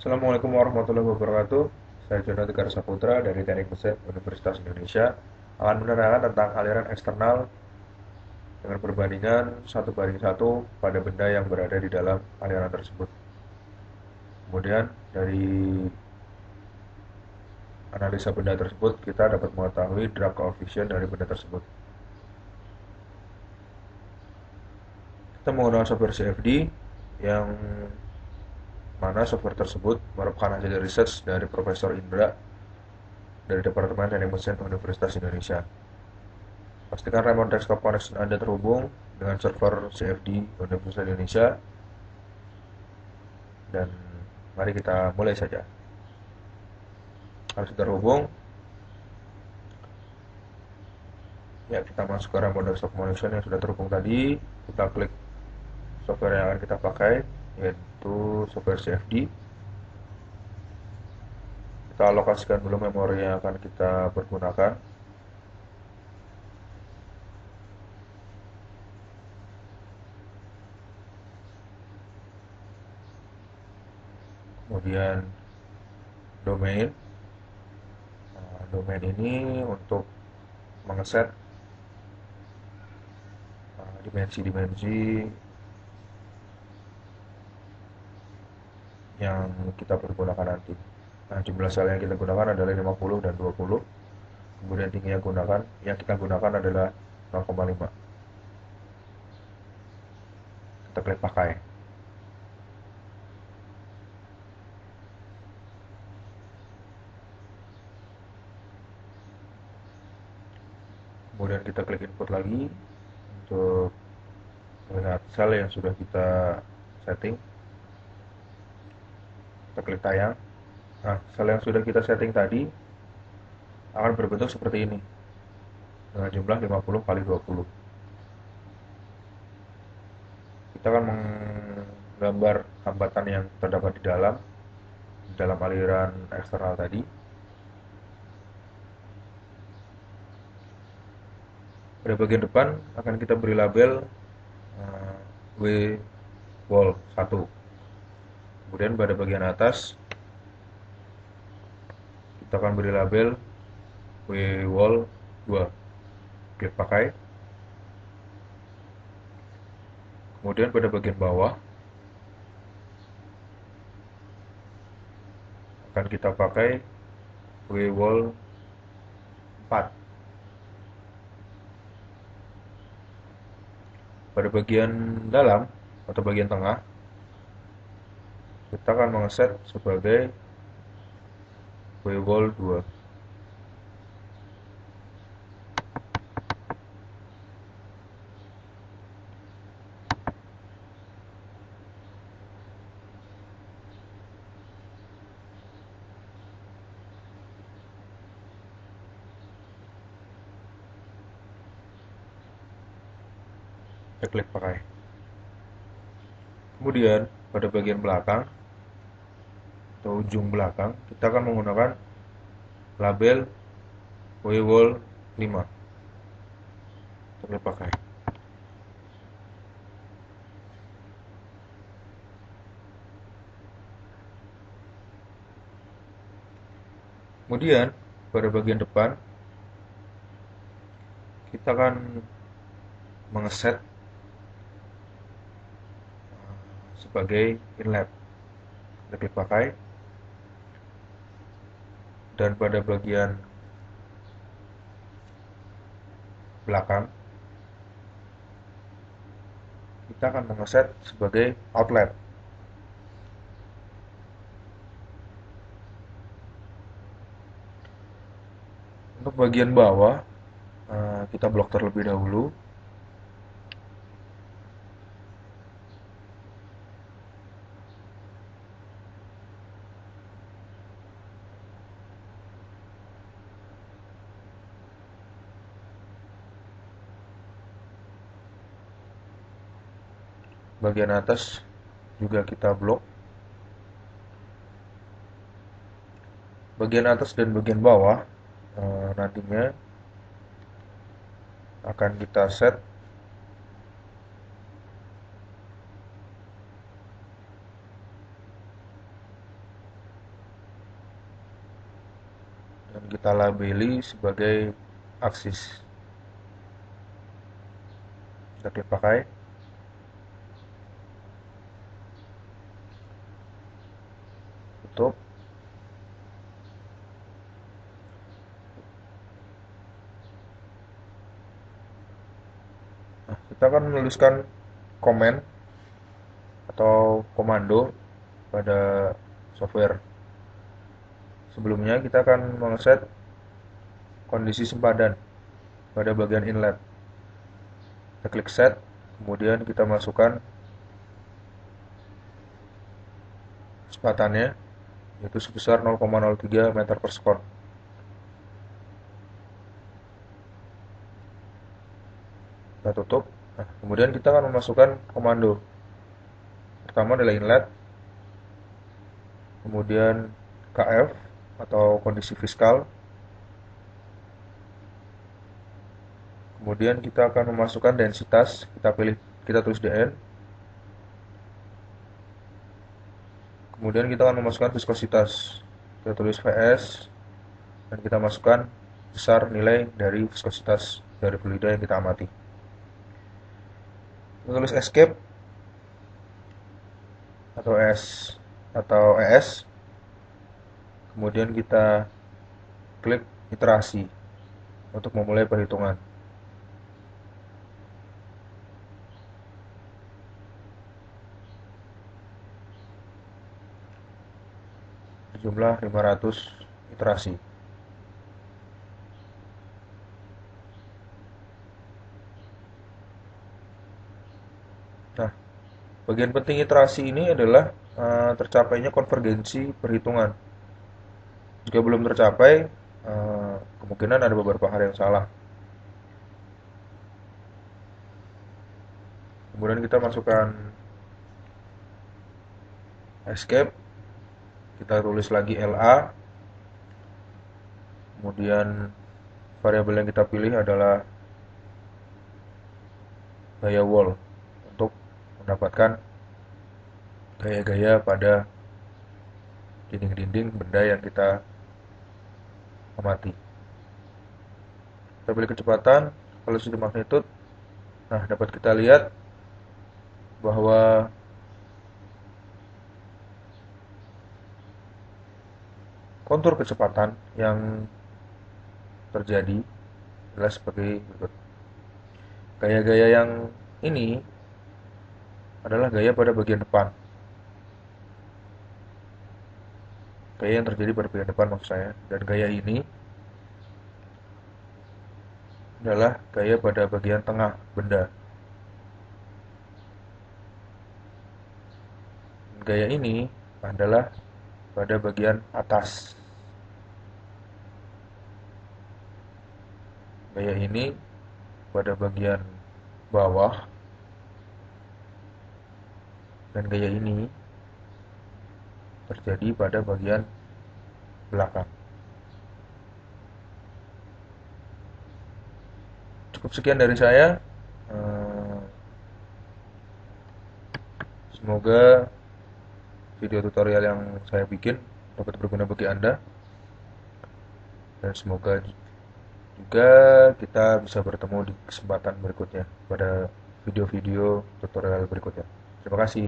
Assalamualaikum warahmatullahi wabarakatuh. Saya Jono Tegar Saputra dari Teknik Mesin Universitas Indonesia akan menerangkan tentang aliran eksternal dengan perbandingan 1:1 pada benda yang berada di dalam aliran tersebut. Kemudian dari analisa benda tersebut kita dapat mengetahui drag coefficient dari benda tersebut. Kita menggunakan software CFD yang mana software tersebut merupakan hasil research dari Profesor Indra dari Departemen Teknik Mesin Universitas Indonesia. Pastikan remote desktop connection Anda terhubung dengan server CFD Universitas Indonesia dan mari kita mulai saja. Kalau sudah terhubung, ya kita masuk ke remote desktop connection yang sudah terhubung tadi. Kita klik software yang akan kita pakai, yaitu software CFD. Kita alokasikan dulu memori yang akan kita pergunakan. Kemudian domain. Domain ini untuk mengeset dimensi-dimensi yang kita pergunakan nanti. Nah, jumlah sel yang kita gunakan adalah 50 dan 20. Kemudian tinggi yang kita gunakan adalah 0,5. Kita klik pakai. Kemudian kita klik input lagi untuk melihat sel yang sudah kita setting. Kita klik tayang. Nah, sel yang sudah kita setting tadi akan berbentuk seperti ini dengan jumlah 50 kali 20. Kita akan menggambar hambatan yang terdapat di dalam aliran eksternal tadi. Pada bagian depan akan kita beri label W wall 1. Kemudian pada bagian atas kita akan beri label W wall 2. Klik pakai. Kemudian pada bagian bawah akan kita pakai W wall 4. Pada bagian dalam atau bagian tengah kita akan mengeset sebagai W wall 2. Kita klik pakai. Kemudian pada bagian belakang atau ujung belakang kita akan menggunakan label W wall 5. Kita klik pakai. Kemudian pada bagian depan kita akan mengeset sebagai inlet. Kita klik pakai. Dan pada bagian belakang kita akan mengeset sebagai outlet. Untuk bagian bawah kita blok terlebih dahulu. Bagian atas juga kita blok. Bagian atas dan bagian bawah nantinya akan kita set dan kita labeli sebagai aksis. Kita klik pakai. Tutup. Nah, kita akan menuliskan komen atau komando pada software. Sebelumnya kita akan mengeset kondisi sempadan pada bagian inlet. Kita klik set, kemudian kita masukkan kecepatannya, yaitu sebesar 0,03 meter per sekon. Kita tutup. Nah, kemudian kita akan memasukkan komando. Pertama adalah inlet, kemudian KF atau kondisi fiskal. Kemudian kita akan memasukkan densitas, kita tulis dn. Kemudian kita akan memasukkan viskositas, kita tulis vs, dan kita masukkan besar nilai dari viskositas dari fluida yang kita amati. Kita tulis escape atau ES. Kemudian kita klik iterasi untuk memulai perhitungan. Jumlah 500 iterasi. Nah, bagian penting iterasi ini adalah tercapainya konvergensi perhitungan. Jika belum tercapai, kemungkinan ada beberapa hal yang salah. Kemudian kita masukkan escape, kita tulis lagi LA, kemudian variabel yang kita pilih adalah gaya wall untuk mendapatkan gaya-gaya pada dinding-dinding benda yang kita amati. Kita pilih kecepatan, velocity magnitude. Nah, dapat kita lihat bahwa kontur kecepatan yang terjadi adalah sebagai berikut. Gaya-gaya yang ini adalah gaya pada bagian depan. Gaya yang terjadi pada bagian depan maksud saya. Dan gaya ini adalah gaya pada bagian tengah benda. Gaya ini adalah pada bagian atas. Gaya ini pada bagian bawah. Dan gaya ini terjadi pada bagian belakang. Cukup sekian dari saya. Semoga video tutorial yang saya bikin dapat berguna bagi Anda. Dan semoga juga kita bisa bertemu di kesempatan berikutnya pada video-video tutorial berikutnya. Terima kasih.